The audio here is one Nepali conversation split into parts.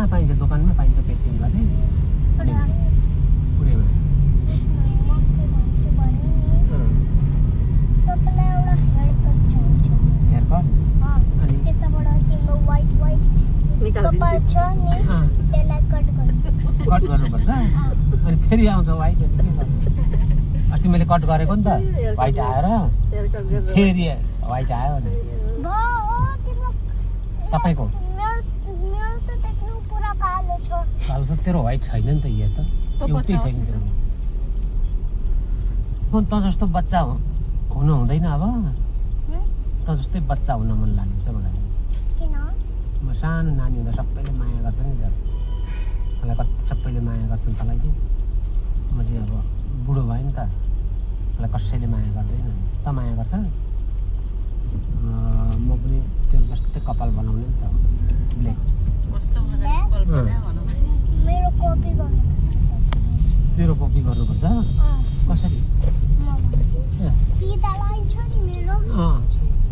कहाँ पाइन्छ? दोकानमै पाइन्छ पेन्टिङ गर्ने पुरैमा। हेयर कट अनि कट गर्नुपर्छ अनि फेरि आउँछ वाइट अनि के गर्नु? अस्ति मैले कट गरेको नि त वाइट आएर फेरि वाइट आयो नि। तपाईँको कालो छ, तेरो वाइट छैन नि त। हेर त एउटै छैन तेरो। त जस्तो बच्चा हुनु हुँदैन अब। त जस्तै बच्चा हुन मन लाग्छ मलाई। म सानो नानी हुँदा सबैले माया गर्छ नि त मलाई, कति सबैले माया गर्छन् तँलाई चाहिँ। म चाहिँ अब बुढो भएँ नि त, मलाई कसैले माया गर्दैन। त माया गर्छ? म पनि त्यो जस्तै कपाल बनाउने नि त, ब्ल्याक। तेरो कपी गर्नुपर्छ? कसरी? सिधा लाइन छ नि मेरो,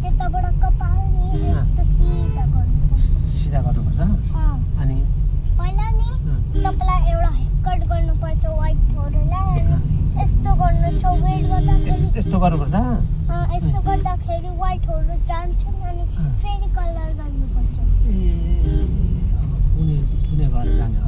त्यताबाट कपाल नि यस्तो सिधा गर्नुपर्छ। सिधा गर्नुपर्छ अनि पहिला नि तपाईँलाई एउटा कट गर्नुपर्छ वाइटहरूलाई, अनि यस्तो गर्नु छ। वेट गर्दाखेरि यस्तो गर्नुपर्छ। यस्तो गर्दाखेरि वाइटहरू जान्छन् अनि फेरि कलर गर्नुपर्छ। ए कुनै गएर जाने अब